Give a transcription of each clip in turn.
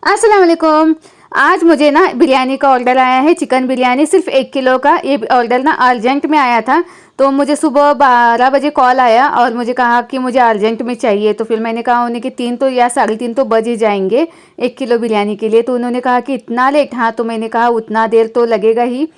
अस्सलाम वालेकुम। आज मुझे ना बिरयानी का ऑर्डर आया है, चिकन बिरयानी सिर्फ 1 किलो का। ये ऑर्डर ना अर्जेंट में आया था, तो मुझे सुबह 12 बजे कॉल आया और मुझे कहा कि मुझे अर्जेंट में चाहिए। तो फिर मैंने कहा उन्हें कि 3 तो या 3:30 तो बज ही जाएंगे 1 किलो बिरयानी के लिए। तो उन्होंने कहा कि इतना लेट? हाँ, तो मैंने कहा उतना देर तो लगेगा ही।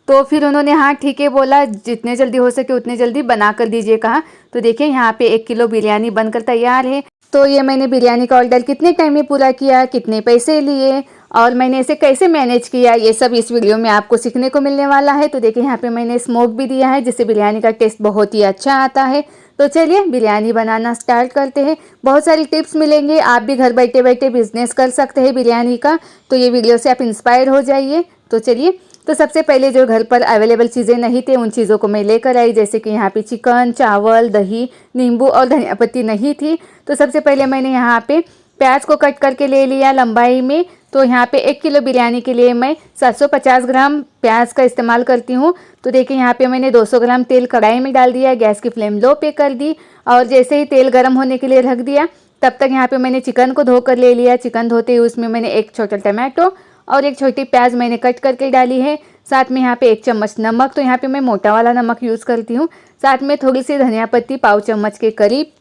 तो फिर उन्होंने हाँ ठीक है बोला, जितने जल्दी हो सके उतने जल्दी बना कर दीजिए कहा। तो देखिए यहाँ पे 1 किलो बिरयानी बनकर तैयार है। तो ये मैंने बिरयानी का ऑर्डर कितने टाइम में पूरा किया, कितने पैसे लिए और मैंने इसे कैसे मैनेज किया, ये सब इस वीडियो में आपको सीखने को मिलने वाला है। तो देखिए यहाँ पे मैंने स्मोक भी दिया है, जिससे बिरयानी का टेस्ट बहुत ही अच्छा आता है। तो चलिए बिरयानी बनाना स्टार्ट करते हैं। बहुत सारी टिप्स मिलेंगे, आप भी घर बैठे बैठे बिजनेस कर सकते हैं बिरयानी का। तो ये वीडियो से आप इंस्पायर हो जाइए। तो चलिए, तो सबसे पहले जो घर पर अवेलेबल चीज़ें नहीं थे उन चीज़ों को मैं लेकर आई, जैसे कि यहाँ पे चिकन, चावल, दही, नींबू और धनिया पत्ती नहीं थी। तो सबसे पहले मैंने यहाँ पे प्याज को कट करके ले लिया लंबाई में। तो यहाँ पे 1 किलो बिरयानी के लिए मैं 750 ग्राम प्याज का इस्तेमाल करती हूँ। तो देखिए यहाँ पे मैंने 200 ग्राम तेल कढ़ाई में डाल दिया, गैस की फ्लेम लो पे कर दी और जैसे ही तेल गर्म होने के लिए रख दिया, तब तक यहाँ पे मैंने चिकन को धोकर ले लिया। चिकन धोते ही उसमें मैंने एक छोटा टमाटो और एक छोटी प्याज मैंने कट करके डाली है। साथ में यहाँ पे 1 चम्मच नमक, तो यहाँ पे मैं मोटा वाला नमक यूज़ करती हूँ। साथ में थोड़ी सी धनिया पत्ती, पाव चम्मच के करीब।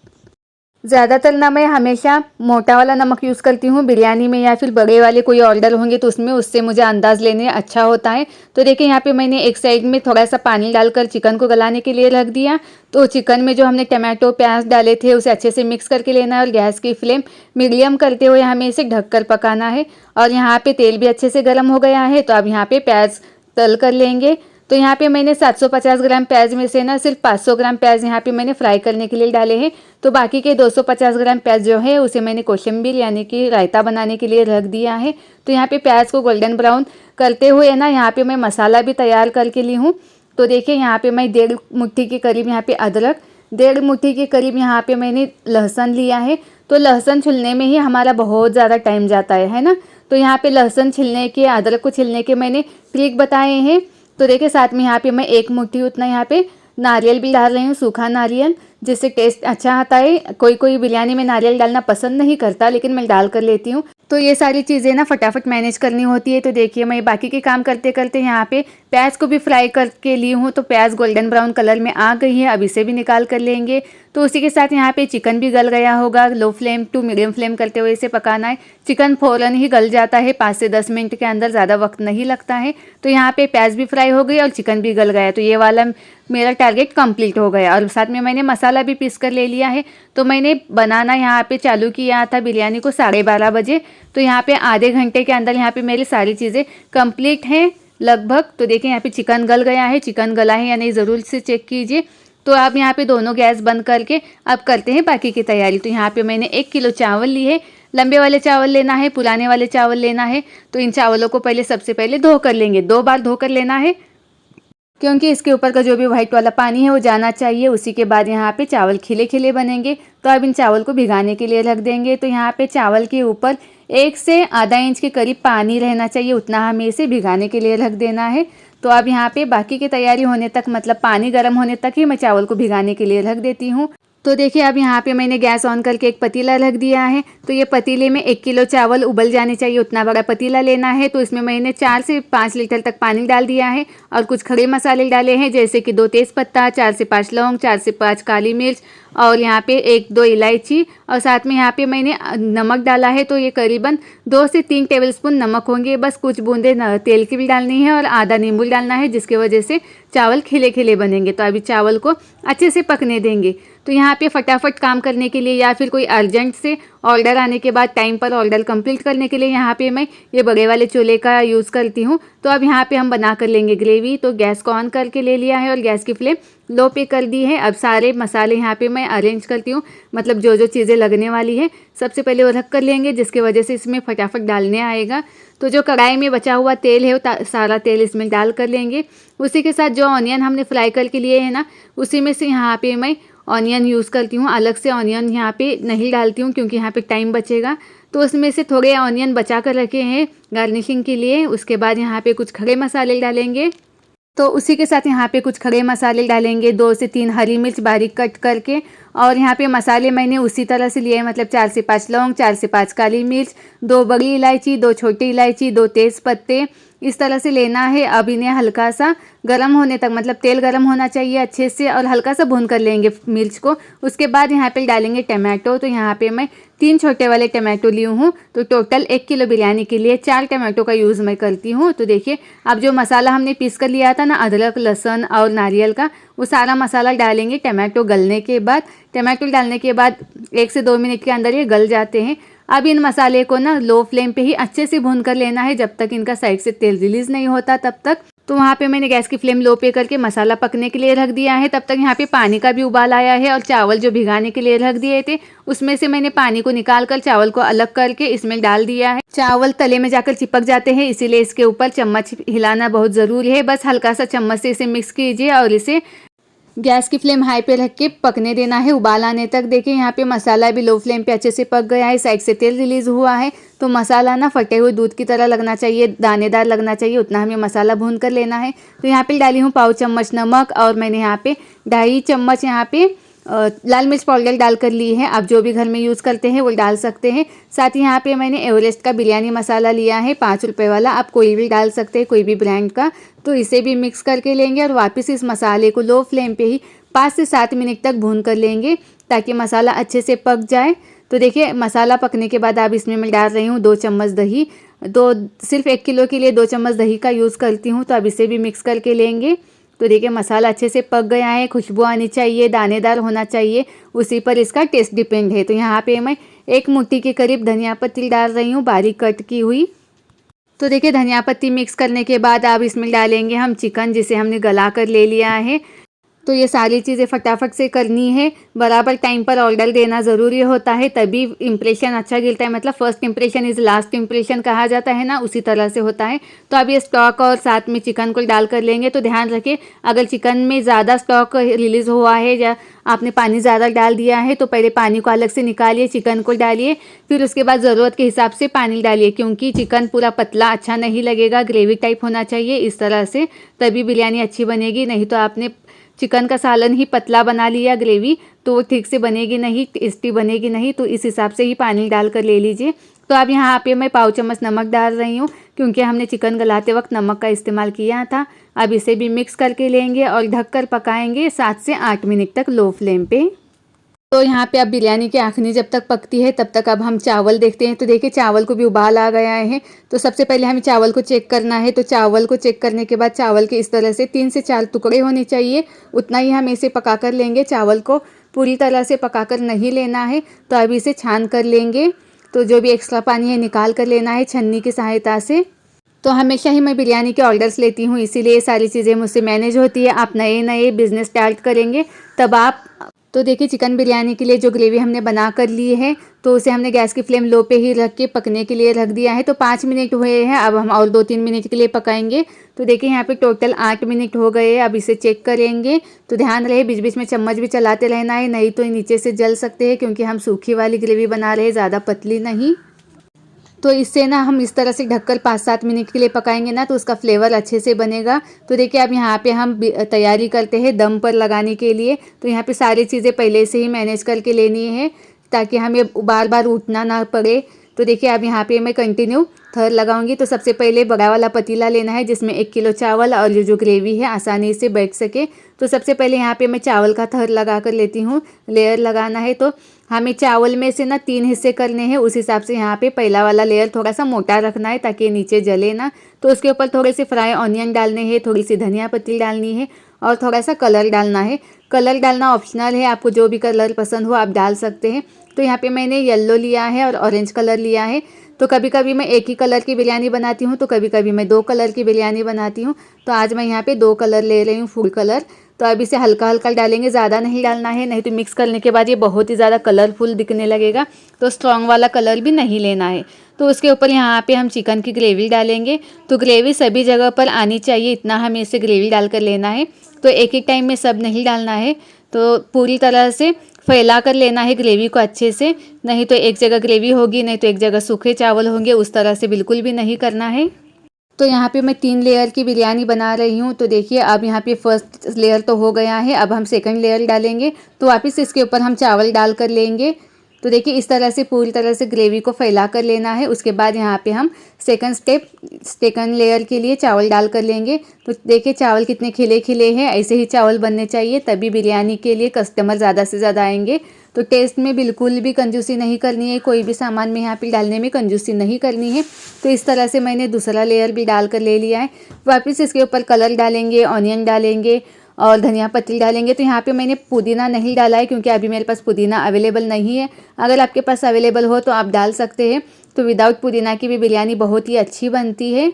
ज़्यादातर ना मैं हमेशा मोटा वाला नमक यूज़ करती हूँ बिरयानी में, या फिर बड़े वाले कोई ऑर्डर होंगे तो उसमें, उससे मुझे अंदाज़ लेने अच्छा होता है। तो देखिए यहाँ पे मैंने एक साइड में थोड़ा सा पानी डालकर चिकन को गलाने के लिए रख दिया। तो चिकन में जो हमने टमाटो प्याज डाले थे उसे अच्छे से मिक्स करके लेना है और गैस की फ्लेम मीडियम करते हुए हमें इसे ढककर पकाना है। और यहाँ पर तेल भी अच्छे से गर्म हो गया है, तो अब यहाँ पर प्याज तल कर लेंगे। तो यहाँ पे मैंने 750 ग्राम प्याज में से ना सिर्फ 500 ग्राम प्याज यहाँ पे मैंने फ्राई करने के लिए डाले हैं। तो बाकी के 250 ग्राम प्याज जो है उसे मैंने कोशिम्बीर यानी कि रायता बनाने के लिए रख दिया है। तो यहाँ पे प्याज को गोल्डन ब्राउन करते हुए ना यहाँ पे मैं मसाला भी तैयार करके ली हूँ। तो देखिए यहाँ पे मैं 1.5 मुट्ठी के करीब यहाँ पे अदरक, 1.5 मुट्ठी के करीब यहाँ पे मैंने लहसुन लिया है। तो लहसुन छिलने में ही हमारा बहुत ज़्यादा टाइम जाता है ना। तो यहाँ पे लहसुन छिलने के, अदरक को छिलने के मैंने ट्रिक बताए हैं। तो देखिए साथ में यहाँ पे मैं 1 मुट्ठी उतना यहाँ पे नारियल भी डाल रही हूँ, सूखा नारियल, जिससे टेस्ट अच्छा आता है। कोई कोई बिरयानी में नारियल डालना पसंद नहीं करता, लेकिन मैं डाल कर लेती हूँ। तो ये सारी चीज़ें ना फटाफट मैनेज करनी होती है। तो देखिए मैं बाकी के काम करते करते यहाँ पे प्याज को भी फ्राई करके ली हूँ। तो प्याज गोल्डन ब्राउन कलर में आ गई है, अब इसे भी निकाल कर लेंगे। तो उसी के साथ यहाँ पे चिकन भी गल गया होगा। Low flame to medium flame करते हुए इसे पकाना है। चिकन फ़ौरन ही गल जाता है, 5 से 10 मिनट के अंदर, ज़्यादा वक्त नहीं लगता है। तो यहाँ पे प्याज भी फ्राई हो गई और चिकन भी गल गया। तो ये वाला मेरा टारगेट कंप्लीट हो गया। और साथ में मैंने मसाला भी पीस कर ले लिया है। तो मैंने बनाना यहाँ पे चालू किया था बिरयानी को 12:30 बजे। तो यहाँ पे आधे घंटे के अंदर यहाँ पे मेरी सारी चीज़ें कंप्लीट हैं लगभग। तो देखिए यहाँ पे चिकन गल गया है, चिकन गला है या नहीं ज़रूर से चेक कीजिए। तो आप यहाँ पे दोनों गैस बंद करके अब करते हैं बाकी की तैयारी। तो यहाँ पे मैंने 1 किलो चावल लिए। लंबे वाले चावल लेना है, पुराने वाले चावल लेना है। तो इन चावलों को पहले सबसे पहले धो कर लेंगे, 2 बार धो कर लेना है, क्योंकि इसके ऊपर का जो भी वाइट वाला पानी है वो जाना चाहिए। उसी के बाद यहाँ पे चावल खिले खिले बनेंगे। तो अब इन चावल को भिगाने के लिए रख देंगे। तो यहाँ पे चावल के ऊपर 1 से आधा इंच के करीब पानी रहना चाहिए, उतना हमें इसे भिगाने के लिए रख देना है। तो अब यहाँ पे बाकी की तैयारी होने तक, मतलब पानी गर्म होने तक ही मैं चावल को भिगाने के लिए रख देती हूँ। तो देखिए अब यहाँ पे मैंने गैस ऑन करके एक पतीला रख दिया है। तो ये पतीले में 1 किलो चावल उबल जाने चाहिए, उतना बड़ा पतीला लेना है। तो इसमें मैंने 4 से 5 लीटर तक पानी डाल दिया है और कुछ खड़े मसाले डाले हैं, जैसे कि 2 तेज़पत्ता, 4 से 5 लौंग, 4 से 5 काली मिर्च और यहाँ पे 1-2 इलायची। और साथ में यहाँ पे मैंने नमक डाला है। तो ये करीबन 2 से 3 टेबलस्पून नमक होंगे। बस कुछ बूंदे तेल की भी डालनी है और आधा नींबू डालना है, जिसकी वजह से चावल खिले खिले बनेंगे। तो अभी चावल को अच्छे से पकने देंगे। तो यहाँ पे फटाफट काम करने के लिए या फिर कोई अर्जेंट से ऑर्डर आने के बाद टाइम पर ऑर्डर कंप्लीट करने के लिए यहाँ पे मैं ये बड़े वाले चूल्हे का यूज़ करती हूँ। तो अब यहाँ पे हम बना कर लेंगे ग्रेवी। तो गैस को ऑन करके ले लिया है और गैस की फ्लेम लो पे कर दी है। अब सारे मसाले यहाँ पे मैं अरेंज करती हूँ, मतलब जो जो चीज़ें लगने वाली है सबसे पहले वो रख कर लेंगे, जिसकी वजह से इसमें फटाफट डालने आएगा। तो जो कढ़ाई में बचा हुआ तेल है वो सारा तेल इसमें डाल कर लेंगे। उसी के साथ जो ऑनियन हमने फ्राई करके लिए है ना, उसी में से यहाँ पे मैं ऑनियन यूज़ करती हूँ। अलग से ऑनियन यहाँ पे नहीं डालती हूँ, क्योंकि यहाँ पे टाइम बचेगा। तो उसमें से थोड़े ऑनियन बचा कर रखे हैं गार्निशिंग के लिए। उसके बाद यहाँ पे कुछ खड़े मसाले डालेंगे। तो उसी के साथ यहाँ पे कुछ खड़े मसाले डालेंगे, 2 से 3 हरी मिर्च बारीक कट करके। और यहाँ पे मसाले मैंने उसी तरह से लिए हैं, मतलब 4 से 5 लौंग, 4 से 5 काली मिर्च, 2 बड़ी इलायची, 2 छोटी इलायची, 2 तेज़ पत्ते, इस तरह से लेना है। अब इन्हें हल्का सा गर्म होने तक, मतलब तेल गर्म होना चाहिए अच्छे से, और हल्का सा भून कर लेंगे मिर्च को। उसके बाद यहाँ पे डालेंगे टमाटो। तो यहाँ पे मैं 3 छोटे वाले टमाटो ली हूँ। तो टोटल 1 किलो बिरयानी के लिए 4 टमाटो का यूज़ मैं करती हूँ। तो देखिए, अब जो मसाला हमने पीस कर लिया था ना, अदरक, लहसुन और नारियल का, वो सारा मसाला डालेंगे टमाटो गलने के बाद। टमाटो डालने के बाद 1 से 2 मिनट के अंदर ये गल जाते हैं। अब इन मसाले को ना लो फ्लेम पे ही अच्छे से भून कर लेना है, जब तक इनका साइड से तेल रिलीज़ नहीं होता तब तक। तो वहाँ पे मैंने गैस की फ्लेम लो पे करके मसाला पकने के लिए रख दिया है। तब तक यहाँ पे पानी का भी उबाल आया है, और चावल जो भिगाने के लिए रख दिए थे उसमें से मैंने पानी को निकाल कर चावल को अलग करके इसमें डाल दिया है। चावल तले में जाकर चिपक जाते हैं, इसीलिए इसके ऊपर चम्मच हिलाना बहुत ज़रूरी है। बस हल्का सा चम्मच से इसे मिक्स कीजिए और इसे गैस की फ्लेम हाई पे रख के पकने देना है, उबाल आने तक। देखिए यहाँ पे मसाला भी लो फ्लेम पे अच्छे से पक गया है, साइड से तेल रिलीज़ हुआ है। तो मसाला ना फटे हुए दूध की तरह लगना चाहिए, दानेदार लगना चाहिए, उतना हमें मसाला भून कर लेना है। तो यहाँ पे डाली हूँ पाव चम्मच नमक, और मैंने यहाँ पे 2.5 चम्मच यहाँ पे लाल मिर्च पाउडर डाल कर ली है। आप जो भी घर में यूज़ करते हैं वो डाल सकते हैं। साथ ही यहाँ पे मैंने एवरेस्ट का बिरयानी मसाला लिया है, 5 रुपये वाला, आप कोई भी डाल सकते हैं, कोई भी ब्रांड का। तो इसे भी मिक्स करके लेंगे और वापस इस मसाले को लो फ्लेम पे ही 5 से 7 मिनट तक भून कर लेंगे, ताकि मसाला अच्छे से पक जाए। तो देखिए, मसाला पकने के बाद अब इसमें मैं डाल रही हूँ 2 चम्मच दही। तो सिर्फ 1 किलो के लिए 2 चम्मच दही का यूज़ करती हूँ। तो अब इसे भी मिक्स करके लेंगे। तो देखिए, मसाला अच्छे से पक गया है, खुशबू आनी चाहिए, दानेदार होना चाहिए, उसी पर इसका टेस्ट डिपेंड है। तो यहाँ पे मैं 1 मुट्ठी के करीब धनिया पत्ती डाल रही हूँ, बारीक कट की हुई। तो देखिए, धनिया पत्ती मिक्स करने के बाद अब इसमें डालेंगे हम चिकन, जिसे हमने गला कर ले लिया है। तो ये सारी चीज़ें फटाफट से करनी है, बराबर टाइम पर ऑर्डर देना ज़रूरी होता है, तभी इम्प्रेशन अच्छा गिरता है। मतलब first impression is last impression कहा जाता है ना, उसी तरह से होता है। तो अब ये स्टॉक और साथ में चिकन को डाल कर लेंगे। तो ध्यान रखिए, अगर चिकन में ज़्यादा स्टॉक रिलीज़ हुआ है या आपने पानी ज़्यादा डाल दिया है, तो पहले पानी को अलग से निकालिए, चिकन को डालिए, फिर उसके बाद ज़रूरत के हिसाब से पानी डालिए, क्योंकि चिकन पूरा पतला अच्छा नहीं लगेगा, ग्रेवी टाइप होना चाहिए इस तरह से, तभी बिरयानी अच्छी बनेगी। नहीं तो आपने चिकन का सालन ही पतला बना लिया ग्रेवी, तो वो ठीक से बनेगी नहीं, टेस्टी बनेगी नहीं। तो इस हिसाब से ही पानी डाल कर ले लीजिए। तो अब यहाँ पे मैं पाव चम्मच नमक डाल रही हूँ, क्योंकि हमने चिकन गलाते वक्त नमक का इस्तेमाल किया था। अब इसे भी मिक्स करके लेंगे और ढककर पकाएंगे 7 से 8 मिनट तक लो फ्लेम पे। तो यहाँ पे अब बिरयानी की आखिरी जब तक पकती है, तब तक अब हम चावल देखते हैं। तो देखिए, चावल को भी उबाल आ गया है। तो सबसे पहले हमें चावल को चेक करना है। तो चावल को चेक करने के बाद चावल के इस तरह से 3 से 4 टुकड़े होने चाहिए, उतना ही हम इसे पका कर लेंगे। चावल को पूरी तरह से पका कर नहीं लेना है। तो अब इसे छान कर लेंगे। तो जो भी एक्स्ट्रा पानी है निकाल कर लेना है छन्नी की सहायता से। तो हमेशा ही मैं बिरयानी के ऑर्डर्स लेती हूँ, इसीलिए सारी चीज़ें मुझसे मैनेज होती है। आप नए नए बिज़नेस स्टार्ट करेंगे तब आप। तो देखिए, चिकन बिरयानी के लिए जो ग्रेवी हमने बना कर ली है, तो उसे हमने गैस की फ्लेम लो पे ही रख के पकने के लिए रख दिया है। तो 5 मिनट हुए हैं, अब हम और 2-3 मिनट के लिए पकाएंगे। तो देखिए, यहाँ पे टोटल 8 मिनट हो गए हैं। अब इसे चेक करेंगे। तो ध्यान रहे, बीच बीच में चम्मच भी चलाते रहना है, नहीं तो नीचे से जल सकते हैं, क्योंकि हम सूखी वाली ग्रेवी बना रहे हैं, ज़्यादा पतली नहीं। तो इससे ना हम इस तरह से ढककर 5-7 मिनट के लिए पकाएंगे ना, तो उसका फ्लेवर अच्छे से बनेगा। तो देखिए, अब यहाँ पे हम तैयारी करते हैं दम पर लगाने के लिए। तो यहाँ पे सारी चीज़ें पहले से ही मैनेज करके लेनी है, ताकि हमें बार बार उठना ना पड़े। तो देखिए, अब यहाँ पे मैं कंटिन्यू थर लगाऊंगी। तो सबसे पहले बड़ा वाला पतीला लेना है, जिसमें 1 किलो चावल और जो ग्रेवी है आसानी से बैठ सके। तो सबसे पहले यहाँ पे मैं चावल का थर लगा कर लेती हूँ। लेयर लगाना है, तो हमें चावल में से ना 3 हिस्से करने हैं। उस हिसाब से यहाँ पे पहला वाला लेयर थोड़ा सा मोटा रखना है, ताकि नीचे जले ना। तो उसके ऊपर थोड़े से फ्राई ऑनियन डालने हैं, थोड़ी सी धनिया पत्ती डालनी है, और थोड़ा सा कलर डालना है। कलर डालना ऑप्शनल है, आपको जो भी कलर पसंद हो आप डाल सकते हैं। तो यहाँ पे मैंने येलो लिया है और ऑरेंज कलर लिया है। तो कभी कभी मैं एक ही कलर की बिरयानी बनाती हूँ, तो कभी कभी मैं 2 कलर की बिरयानी बनाती हूँ। तो आज मैं यहाँ पे 2 कलर ले रही हूँ, फूड कलर। तो अब इसे हल्का हल्का डालेंगे, ज़्यादा नहीं डालना है, नहीं तो मिक्स करने के बाद ये बहुत ही ज़्यादा कलरफुल दिखने लगेगा। तो स्ट्रॉन्ग वाला कलर भी नहीं लेना है। तो उसके ऊपर यहाँ पे हम चिकन की ग्रेवी डालेंगे। तो ग्रेवी सभी जगह पर आनी चाहिए, इतना हमें इसे ग्रेवी डाल कर लेना है। तो एक एक टाइम में सब नहीं डालना है, तो पूरी तरह से फैला कर लेना है ग्रेवी को अच्छे से। नहीं तो एक जगह ग्रेवी होगी, नहीं तो एक जगह सूखे चावल होंगे, उस तरह से बिल्कुल भी नहीं करना है। तो यहाँ पे मैं 3 लेयर की बिरयानी बना रही हूँ। तो देखिए अब यहाँ पे फर्स्ट लेयर तो हो गया है, अब हम सेकंड लेयर डालेंगे। तो वापस इसके ऊपर हम चावल डाल कर लेंगे। तो देखिए इस तरह से पूरी तरह से ग्रेवी को फैला कर लेना है। उसके बाद यहाँ पे हम सेकंड लेयर के लिए चावल डाल कर लेंगे। तो देखिए चावल कितने खिले खिले हैं, ऐसे ही चावल बनने चाहिए, तभी बिरयानी के लिए कस्टमर ज़्यादा से ज़्यादा आएंगे। तो टेस्ट में बिल्कुल भी कंजूसी नहीं करनी है, कोई भी सामान में यहाँ पे डालने में कंजूसी नहीं करनी है। तो इस तरह से मैंने दूसरा लेयर भी डाल कर ले लिया है। वापस इसके ऊपर कलर डालेंगे, ऑनियन डालेंगे और धनिया पत्ती डालेंगे। तो यहाँ पे मैंने पुदीना नहीं डाला है क्योंकि अभी मेरे पास पुदीना अवेलेबल नहीं है। अगर आपके पास अवेलेबल हो तो आप डाल सकते हैं। तो विदाउट पुदीना की भी बिरयानी बहुत ही अच्छी बनती है।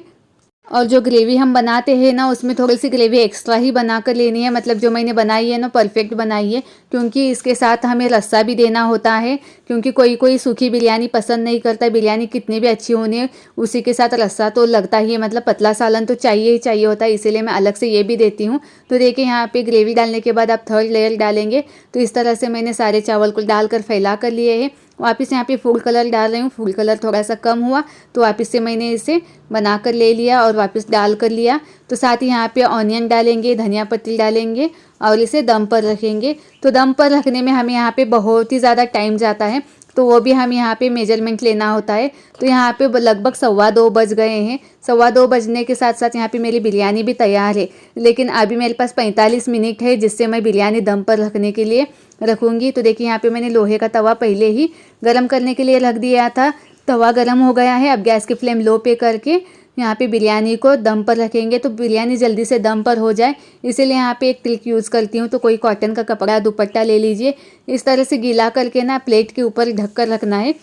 और जो ग्रेवी हम बनाते हैं ना, उसमें थोड़ी सी ग्रेवी एक्स्ट्रा ही बना कर लेनी है। मतलब जो मैंने बनाई है ना, परफेक्ट बनाई है, क्योंकि इसके साथ हमें रस्सा भी देना होता है। क्योंकि कोई कोई सूखी बिरयानी पसंद नहीं करता, बिरयानी कितनी भी अच्छी होने उसी के साथ रस्सा तो लगता ही है, मतलब पतला सालन तो चाहिए ही चाहिए होता है, इसीलिए मैं अलग से ये भी देती हूँ। तो देखिए यहाँ पे ग्रेवी डालने के बाद आप थर्ड लेयर डालेंगे। तो इस तरह से मैंने सारे चावल को डालकर फैला कर लिए हैं। वापस यहाँ पे फूड कलर डाल रही हूँ, फूड कलर थोड़ा सा कम हुआ तो वापस से मैंने इसे बना कर ले लिया और वापस डाल कर लिया। तो साथ ही यहाँ पे ऑनियन डालेंगे, धनिया पत्ती डालेंगे और इसे दम पर रखेंगे। तो दम पर रखने में हमें यहाँ पे बहुत ही ज़्यादा टाइम जाता है, तो वो भी हम यहाँ पे मेजरमेंट लेना होता है। तो यहाँ पे लगभग 1:15 बज गए हैं। 2:15 बजने के साथ साथ यहाँ पे मेरी बिरयानी भी तैयार है, लेकिन अभी मेरे पास 45 मिनट है जिससे मैं बिरयानी दम पर रखने के लिए रखूँगी। तो देखिए यहाँ पे मैंने लोहे का तवा पहले ही गर्म करने के लिए रख दिया था। तवा गर्म हो गया है। अब गैस की फ्लेम लो पे करके यहाँ पे बिरयानी को दम पर रखेंगे। तो बिरयानी जल्दी से दम पर हो जाए, इसीलिए यहाँ पे एक ट्रिक यूज़ करती हूँ। तो कोई कॉटन का कपड़ा दुपट्टा ले लीजिए, इस तरह से गीला करके ना प्लेट के ऊपर ढक कर रखना है।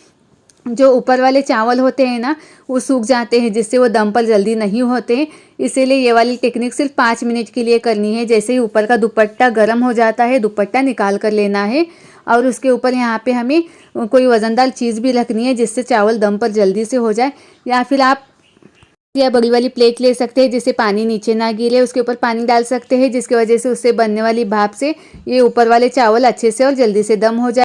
जो ऊपर वाले चावल होते हैं ना, वो सूख जाते हैं, जिससे वो दम पर जल्दी नहीं होते हैं। इसीलिए ये वाली टेक्निक सिर्फ 5 मिनट के लिए करनी है। जैसे ही ऊपर का दुपट्टा गर्म हो जाता है, दुपट्टा निकाल कर लेना है और उसके ऊपर यहाँ पे हमें कोई वज़नदार चीज़ भी रखनी है, जिससे चावल दम पर जल्दी से हो जाए। या फिर आप या बड़ी वाली प्लेट ले सकते हैं जिससे पानी नीचे ना गिरे, उसके ऊपर पानी डाल सकते हैं, जिसकी वजह से उससे बनने वाली भाप से ये ऊपर वाले चावल अच्छे से और जल्दी से दम हो जाए।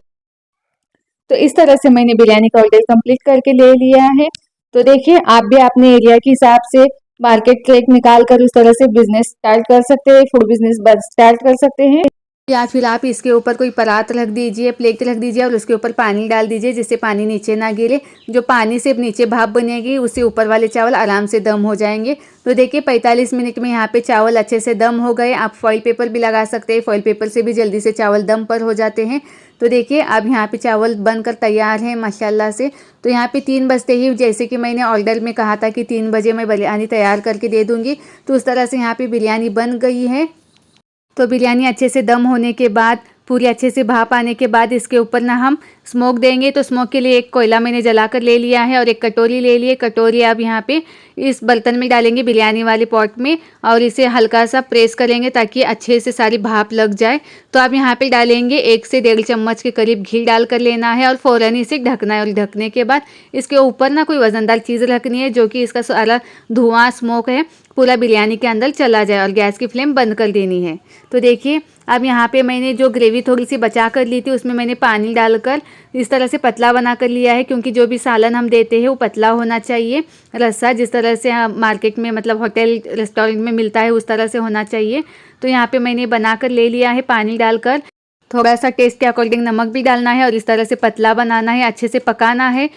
तो इस तरह से मैंने बिरयानी का ऑर्डर कंप्लीट करके ले लिया है। तो देखिए आप भी अपने एरिया के हिसाब से मार्केट रेट निकाल कर उस तरह से बिजनेस स्टार्ट कर सकते हैं, फूड बिजनेस स्टार्ट कर सकते हैं। या फिर आप इसके ऊपर कोई परात रख दीजिए, प्लेट रख दीजिए और उसके ऊपर पानी डाल दीजिए, जिससे पानी नीचे ना गिरे। जो पानी से नीचे भाप बनेगी उससे ऊपर वाले चावल आराम से दम हो जाएंगे। तो देखिए 45 मिनट में यहाँ पे चावल अच्छे से दम हो गए। आप फॉइल पेपर भी लगा सकते हैं, फॉइल पेपर से भी जल्दी से चावल दम पर हो जाते हैं। तो देखिए अब यहाँ पे चावल बनकर तैयार हैं माशाल्लाह से। तो यहाँ पे 3 बजते ही, जैसे कि मैंने ऑर्डर में कहा था कि 3 बजे मैं बिरयानी तैयार करके दे दूँगी, तो उस तरह से यहाँ पे बिरयानी बन गई है। तो बिरयानी अच्छे से दम होने के बाद, पूरी अच्छे से भाप आने के बाद इसके ऊपर ना हम स्मोक देंगे। तो स्मोक के लिए एक कोयला मैंने जला कर ले लिया है और एक कटोरी ले ली है। कटोरी अब यहाँ पे इस बर्तन में डालेंगे, बिरयानी वाले पॉट में, और इसे हल्का सा प्रेस करेंगे ताकि अच्छे से सारी भाप लग जाए। तो अब यहाँ पे डालेंगे 1 से 1.5 चम्मच के करीब घी डाल कर लेना है और फ़ौरन इसे ढकना है। और ढकने के बाद इसके ऊपर ना कोई वज़नदार चीज़ रखनी है, जो कि इसका सारा धुआं स्मोक है पूरा बिरयानी के अंदर चला जाए, और गैस की फ्लेम बंद कर देनी है। तो देखिए अब यहाँ पे मैंने जो ग्रेवी थोड़ी सी बचा कर ली थी, उसमें मैंने पानी डालकर इस तरह से पतला बना कर लिया है, क्योंकि जो भी सालन हम देते हैं वो पतला होना चाहिए। रस्सा जिस तरह से मार्केट में मतलब होटल रेस्टोरेंट में मिलता है उस तरह से होना चाहिए। तो यहाँ पे मैंने बना कर ले लिया है पानी डालकर। थोड़ा सा टेस्ट के अकॉर्डिंग नमक भी डालना है और इस तरह से पतला बनाना है, अच्छे से पकाना है।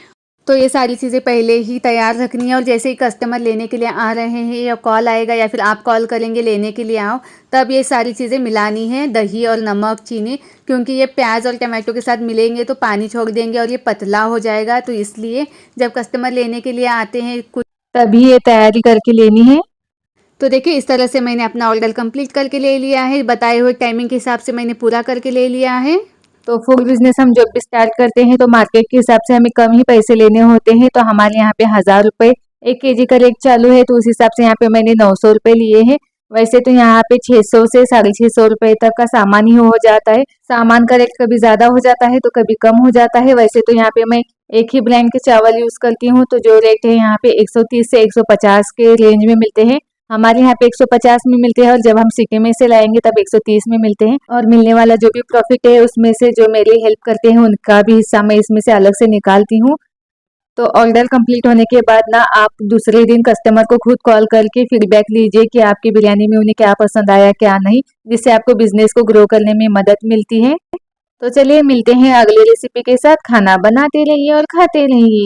तो ये सारी चीज़ें पहले ही तैयार रखनी है, और जैसे ही कस्टमर लेने के लिए आ रहे हैं या कॉल आएगा या फिर आप कॉल करेंगे लेने के लिए आओ, तब ये सारी चीज़ें मिलानी है, दही और नमक, चीनी, क्योंकि ये प्याज और टमाटो के साथ मिलेंगे तो पानी छोड़ देंगे और ये पतला हो जाएगा। तो इसलिए जब कस्टमर लेने के लिए आते हैं कुछ, तभी ये तैयारी करके लेनी है। तो देखिए इस तरह से मैंने अपना ऑर्डर कंप्लीट करके ले लिया है, बताए हुए टाइमिंग के हिसाब से मैंने पूरा करके ले लिया है। तो फूड बिजनेस हम जब भी स्टार्ट करते हैं तो मार्केट के हिसाब से हमें कम ही पैसे लेने होते हैं। तो हमारे यहाँ पे 1000 रुपये 1 केजी का रेट चालू है, तो उस हिसाब से यहाँ पे मैंने 900 रुपये लिए हैं। वैसे तो यहाँ पे 600 से 650 रुपये तक का सामान ही हो जाता है। सामान का रेट कभी ज़्यादा हो जाता है तो कभी कम हो जाता है। वैसे तो यहाँ पे मैं एक ही ब्रांड के चावल यूज़ करती हूँ, तो जो रेट है यहाँ पे 130 से 150 के रेंज में मिलते हैं। हमारे यहाँ पे 150 में मिलते हैं, और जब हम सिटी में से लाएंगे तब 130 में मिलते हैं। और मिलने वाला जो भी प्रॉफिट है उसमें से जो मेरी हेल्प करते हैं उनका भी हिस्सा मैं इसमें से अलग से निकालती हूँ। तो ऑर्डर कंप्लीट होने के बाद ना आप दूसरे दिन कस्टमर को खुद कॉल करके फीडबैक लीजिए कि आपकी बिरयानी में उन्हें क्या पसंद आया क्या नहीं, जिससे आपको बिजनेस को ग्रो करने में मदद मिलती है। तो चलिए मिलते हैं अगली रेसिपी के साथ। खाना बनाते रहिए और खाते रहिए।